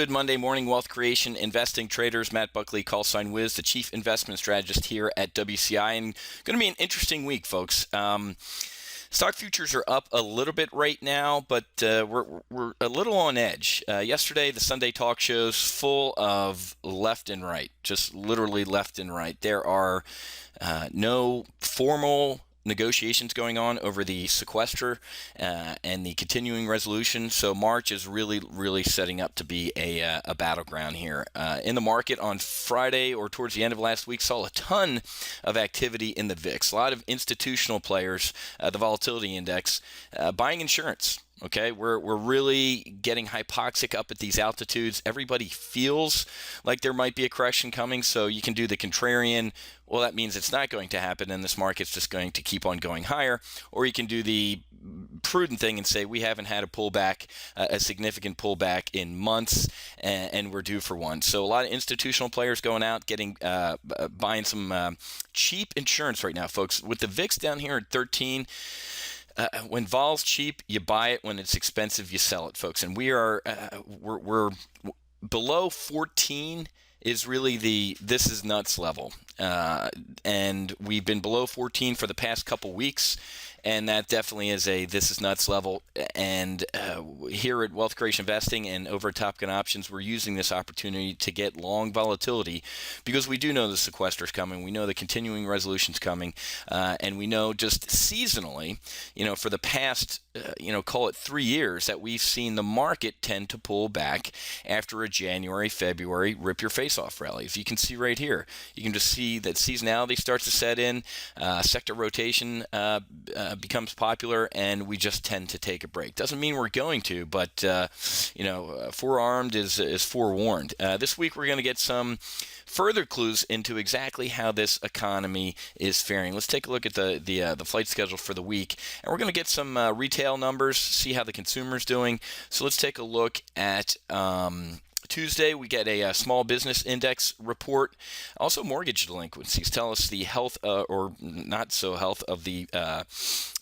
Good Monday morning, wealth creation, investing traders. Matt Buckley, call sign Whiz, the chief investment strategist here at WCI. And going to be an interesting week, folks. Stock futures are up a little bit right now, but we're a little on edge. Yesterday, the Sunday talk shows full of left and right, just literally left and right. There are no formal negotiations going on over the sequester and the continuing resolution. So March is really setting up to be a battleground here. In the market on Friday or towards the end of last week, saw a ton of activity in the VIX. A lot of institutional players, the volatility index, buying insurance. Okay, we're really getting hypoxic up at these altitudes. Everybody feels like there might be a correction coming, so you can do the contrarian. Well, that means it's not going to happen and this market's just going to keep on going higher. Or you can do the prudent thing and say we haven't had a pullback, a significant pullback in months, and we're due for one. So a lot of institutional players going out, getting buying some cheap insurance right now, folks. With the VIX down here at 13, when vol's cheap, you buy it. When it's expensive, you sell it, folks. And we're below 14 is really the this is nuts level. And we've been below 14 for the past couple weeks. And that definitely is a this is nuts level. And here at Wealth Creation Investing and over at Top Gun Options, we're using this opportunity to get long volatility because we do know the sequester is coming. We know the continuing resolution is coming. And we know just seasonally, for the past, call it 3 years, that we've seen the market tend to pull back after a January, February, rip your face off rally. As you can see right here, you can just see that seasonality starts to set in, sector rotation becomes popular, and we just tend to take a break. Doesn't mean we're going to, but forearmed is forewarned. This week we're going to get some further clues into exactly how this economy is faring. Let's take a look at the flight schedule for the week, and we're going to get some retail numbers, see how the consumer's doing. So let's take a look at Tuesday. We get a small business index report. Also, mortgage delinquencies tell us the health or not so health of the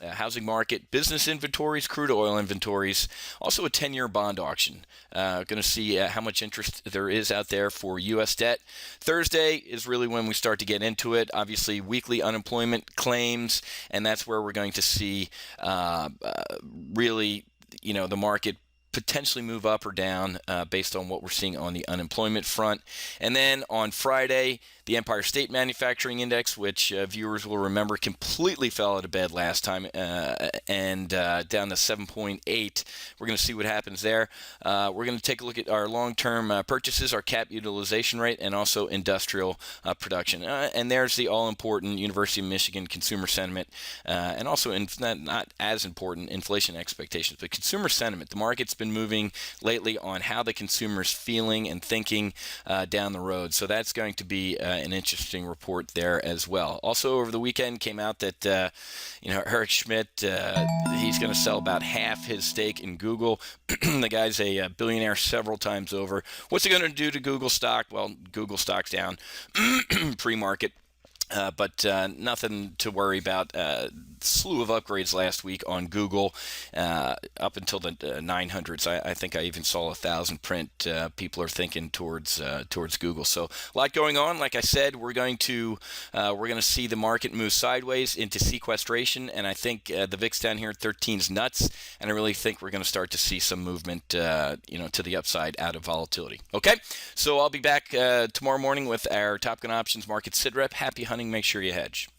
housing market. Business inventories, crude oil inventories. Also, a 10-year bond auction. Going to see how much interest there is out there for U.S. debt. Thursday is really when we start to get into it. Obviously, weekly unemployment claims, and that's where we're going to see really, the market potentially move up or down based on what we're seeing on the unemployment front. And then on Friday, the Empire State Manufacturing Index, which viewers will remember completely fell out of bed last time and down to 7.8. We're going to see what happens there. We're going to take a look at our long-term purchases, our cap utilization rate, and also industrial production. And there's the all-important University of Michigan consumer sentiment, and also not as important inflation expectations, but consumer sentiment. The market's been moving lately on how the consumer's feeling and thinking down the road. So that's going to be an interesting report there as well. Also over the weekend came out that Eric Schmidt, he's going to sell about half his stake in Google. The guy's a billionaire several times over. What's he going to do to Google stock? Well, Google stock's down pre-market. But nothing to worry about. Slew of upgrades last week on Google up until the 900s. I think I even saw 1,000 print. People are thinking towards Google. So a lot going on. Like I said, we're going to see the market move sideways into sequestration, and I think the VIX down here at 13 is nuts. And I really think we're going to start to see some movement, to the upside out of volatility. Okay, so I'll be back tomorrow morning with our Top Gun Options Market Sit Rep. Happy hunting. Make sure you hedge.